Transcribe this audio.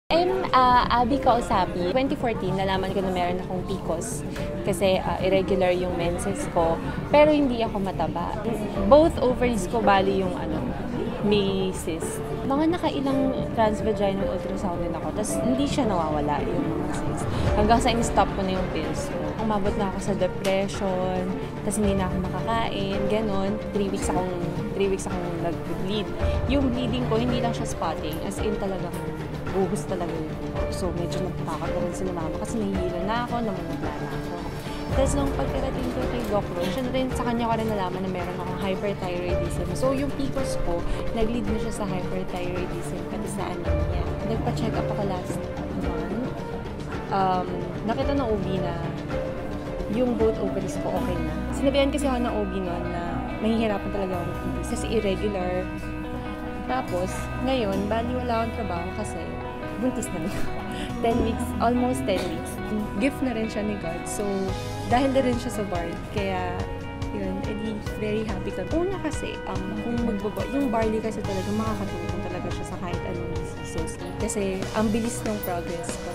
Abby Kausapi. 2014, nalaman ko na meron akong PCOS kasi irregular yung menses ko, pero hindi ako mataba. Both ovaries ko bali yung may cyst. Mga nakailang transvaginal ultrasound din ako, tapos hindi siya nawawala yung mga cyst. Hanggang sa in-stop ko na yung pills ko. Umabot na ako sa depression, tapos hindi na ako makakain, ganon. 3 weeks akong nag-bleed. Yung bleeding ko, hindi lang siya spotting, as in talagang buhos talaga yun. So medyo natakot na rin si mama kasi nahihilo na ako, namumutla na ako. Tapos nung pagkarating ko kay Doc Ron, sa kanya ko rin nalaman na meron akong hyperthyroidism. So yung PCOS ko, nag-lead na siya sa hyperthyroidism pati sa anemia. Nagpa-check up ako last month. Nakita ng OB na yung both ovaries ko okay na. Sinabihan kasi ako ng OB noon na mahihirapan talaga ako ng kasi irregular. Tapos, ngayon, bali wala akong trabaho kasi buntis na rin. 10 weeks, almost 10 weeks. Gift na rin siya ni God. So, dahil na rin siya sa barley. Kaya, yun, edi very happy ka. Una kasi, yung barley kasi talaga makakatulong talaga siya sa kahit anong diseases. Kasi, ang bilis ng progress ko.